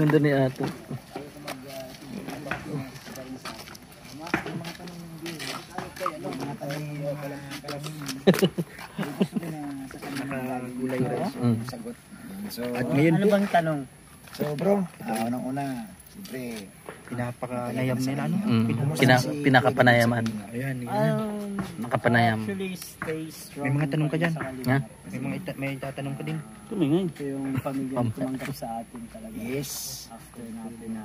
nandun ni Ato. Gulay rice. Sagot. So, At ngayon Ano po, bang tanong? so bro, unang-una, siyempre, pinapakanayam nila, ano? Pinakapanayaman. Ayan, Nakapanayam. Actually, stay strong. May mga tanong ka dyan? Sa kanila. Ha? may tatanong ka din. Tumingin. Ito yung pamilya tumanggap sa atin talaga. yes. After natin na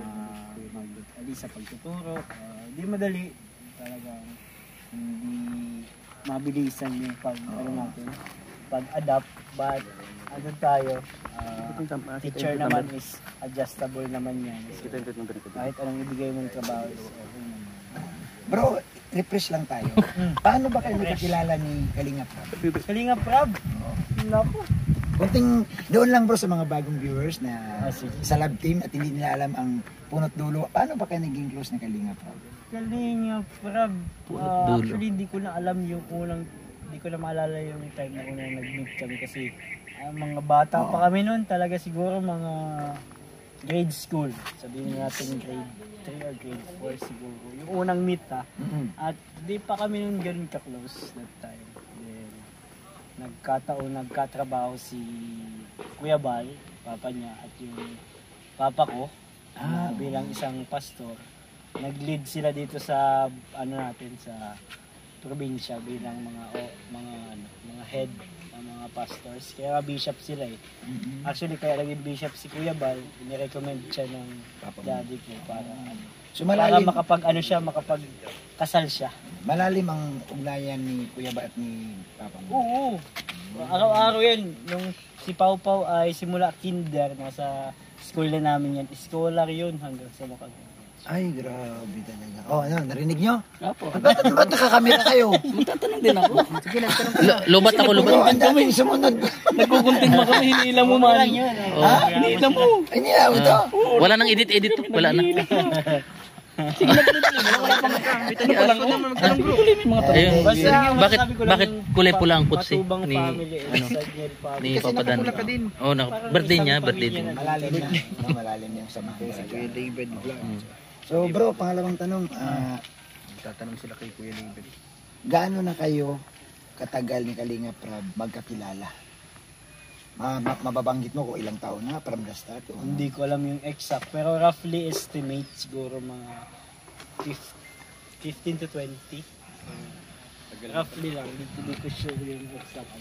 mag-ali sa pagtuturo, di madali talaga, hindi mabilisan yung pag-adapt, but ano tayo, teacher naman is adjustable naman yan. So, kahit anong ibigay mong trabaho is okay naman. Bro, refresh lang tayo. Paano ba kayo nakakilala ni Kalingap Rab? Kalingap Rab! Naku! Kunting doon lang bro sa mga bagong viewers na sige. sa lab team at hindi nila alam ang punot dulo. Paano ba kayo naging close ni Kalingap Rab? Kalingap Rab! Dulo. Actually, hindi ko na alam yung hindi ko na maalala yung time na unang nag-meet kami kasi mga bata pa kami noon, talaga siguro mga grade school. Sabihin natin grade 3 or grade 4 siguro. Yung unang meet At di pa kami noon ganun ka-close that time. Then, nagkatrabaho si Kuya Bal, papa niya, at yung papa ko, bilang isang pastor. Nag-lead sila dito sa sa probinsya bilang mga head ng mga pastors. Kaya bishop sila eh. Actually, kaya naging bishop si Kuya Bal, inirecommend siya ng daddy ko para So para malalim, makapag-kasal siya. malalim ang ugnayan ni Kuya Ba at ni Papa mo. Oo. Araw-araw yan. Nung si Pau Pau ay simula kinder, nasa school na namin yan. Scholar yun hanggang sa makag. Ay, grabe talaga. Oh, ano, narinig nyo? Apo. Ba't nakakamera kayo? Magtatanong din ako. Sige, nagtanong ka. Lubat ako, lubat. Bro, ang daming sumunod. Nagkukunting mo kami, hinila mo man. Hinila mo. Ay, niya, ito. Wala nang edit-edit to. Wala na. Sige, nagtanong mo. Wala pang magkakabitan niya. Ayun. Basta, masasabi ko lang Bakit yung kulay pula ang putsi Matubang ni family, Sagnel family. ni Papa Dan? Oh, birthday niya, birthday din. Malalim na. Malalim yung samahan. Kuya David Vlog. So bro, pangalawang tanong, Tatanong sila kay Kuya David. gaano na kayo katagal ni Kalingap Rab magkakilala? Mababanggit mo kung ilang taon na from the start? Hindi ko alam yung exact, pero roughly estimate siguro mga 15 to 20. Roughly lang, hindi ko sure yung exact.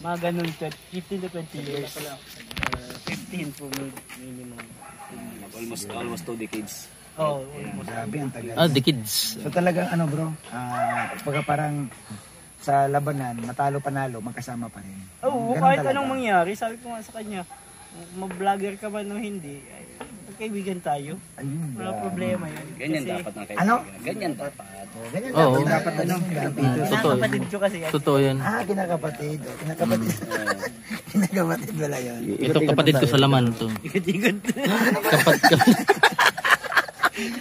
Mga ganun, 15 to 20 years. 15 po minimum. Almost 2 decades. Oh, Grabe ang tagal. The kids. So talagang ano bro, pagka parang sa labanan, matalo panalo, magkasama pa rin. Oo, Ganun kahit talaga. anong mangyari, sabi ko nga sa kanya, mag-vlogger ka man o hindi, ay, magkaibigan tayo. Ayun. Wala problema yun. Ganyan Kasi, dapat ng kaibigan. Ano? Ganyan dapat. Ganyan Oo. dapat ano. Totoo. nakakapatid ko kasi. Totoo yun. Kinakapatid. Kinakapatid. Kinakapatid wala yun. Ito kapatid ko sa laman to. Ikot-ikot.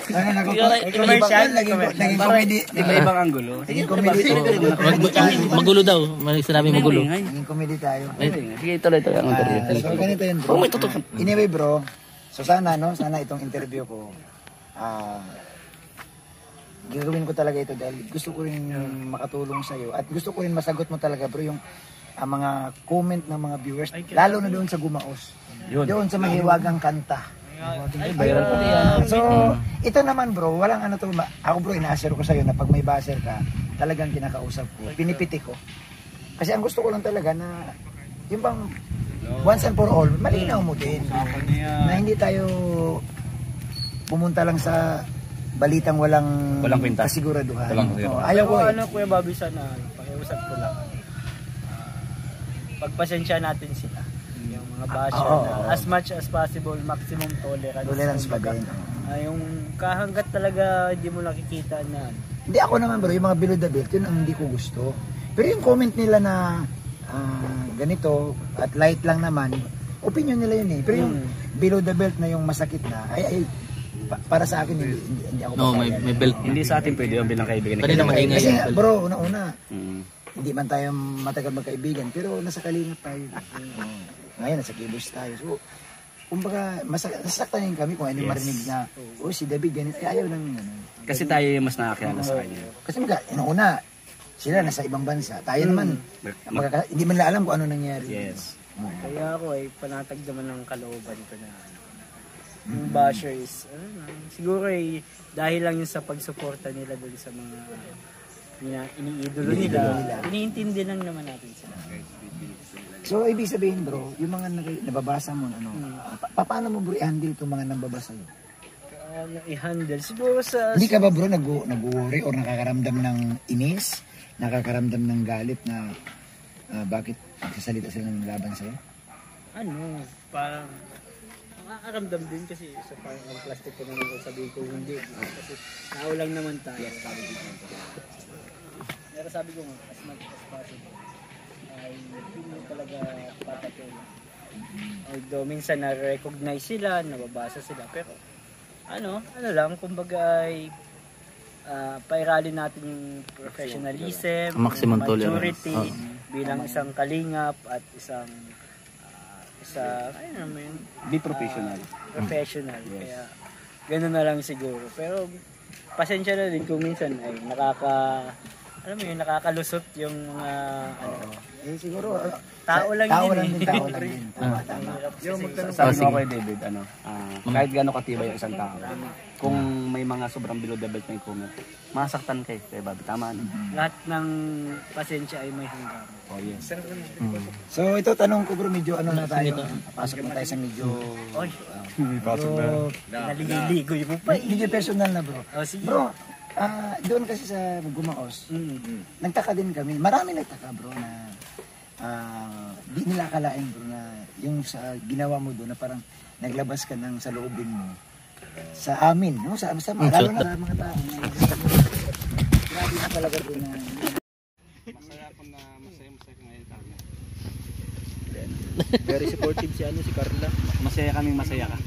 Ano, Commercial? naging comedy. Iba-ibang anggulo. Naging comedy. Magulo daw. May sinabi magulo. Naging comedy tayo. Sige, tuloy-tuloy ang interview. So ganito yun bro. Anyway bro, so sana itong interview ko, gagawin ko talaga ito dahil gusto ko rin makatulong sa'yo at gusto ko rin masagot mo talaga bro yung mga comment ng mga viewers, lalo na doon sa Gumaos. Doon sa mahiwagang kanta. So, ito naman bro, walang ano to, ako bro, ina-assure ko sa'yo na pag may buzzer ka, talagang kinakausap ko, pinipiti ko. Kasi ang gusto ko lang talaga na, yung bang, once and for all, malinaw mo din. Na hindi tayo pumunta lang sa balitang walang kwenta. kasiguraduhan. Ayaw ko Kuya Bobby, sana pakiusap ko lang. Pagpasensya natin sila. Yung mga basher na as much as possible, maximum tolerance. Tolerance pa din. Yung kahanggat talaga hindi mo nakikita na. Hindi ako naman bro, yung mga below the belt, yun ang hindi ko gusto. Pero yung comment nila na ganito at light lang naman, opinion nila yun eh. Pero yung below the belt na yung masakit na, para sa akin hindi ako No, may belt. Hindi sa atin pwede yung bilang kaibigan. Kanina maingay kasi yung belt. bro, una-una, hindi man tayo matagal magkaibigan, pero nasa Kalingap tayo. Ngayon, nasa Kibos tayo. So, kumbaga, nasasaktan kami kung ano yung marinig na, oh, si David, ganito. Ayaw lang yun. Kasi tayo yung mas nakakilala sa kanya. Kasi una, sila nasa ibang bansa. Tayo naman, hindi man lang alam kung ano nangyari. Yes. Kaya ako ay panatag naman ng kalooban ko na yung basher is, siguro ay dahil lang yun sa pagsuporta nila doon sa mga iniidolo nila. Iniintindi lang naman natin sila. So, ibig sabihin bro, yung mga nababasa mo, paano mo bro i-handle itong mga nababasa mo? I-handle? Siguro sa... Hindi ka ba bro nag-worry or nakakaramdam ng inis? Nakakaramdam ng galit na bakit nagsasalita sila ng laban sa'yo? Parang nakakaramdam din kasi sa parang ang plastic ko naman kung sabihin ko hindi. Kasi tao lang naman tayo. Pero sabi ko nga, as much as possible, ay hindi mo talaga papatuloy. Although minsan na-recognize sila, nababasa sila, pero ano lang, kumbaga ay pairalin natin yung professionalism, Maximum maturity, bilang isang kalingap at isang ayun naman yun. Be professional. Professional. Kaya gano'n na lang siguro. Pero pasensya na din kung minsan ay nakakalusot yung mga Siguro, tao lang tao din lang eh. din, tao lang din. Sabi ko kay David, kahit gaano katibay yung isang tao, kung may mga sobrang below the belt na comment, masaktan kay Bobby. Tama na. Lahat ng pasensya ay may hanggan. Oh, yes. So ito tanong ko bro, medyo ano na tayo? Pasok na tayo sa medyo... Oy, naliligoy mo pa eh. Medyo personal na bro. Sige. Bro, doon kasi sa Gumaos, nagtaka din kami. Marami nagtaka bro na di nila akalain bro na yung sa ginawa mo doon na parang naglabas ka ng saloobin mo sa amin, no? Sa lalo na sa mga tao. Grabe na talaga bro na... Masaya ko ngayon kami. Very supportive si Carla. Masaya kaming masaya ka.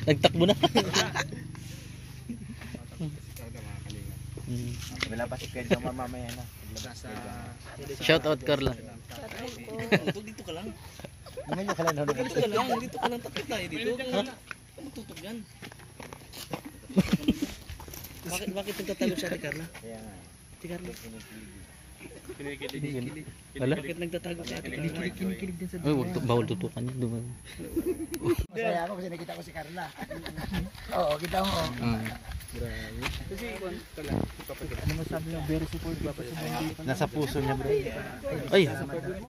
Nagtakbo na. Wala pa si Ked mamamaya na. Shout out Carla. Dito ka lang. Ngayon ka lang na Dito ka lang. Dito ka lang. Takot tayo dito. Ano tutok yan? Bakit nagtatalo siya ni Carla? Si Carla. Wala? Bakit nagtatago siya ni Carla? Ay, bawal tutukan niya. Duman. Masaya ako kasi nakita ko si Carla. Oo, kita mo. Ano masabi mo? Very supportive. Nasa puso niya bro. Ay,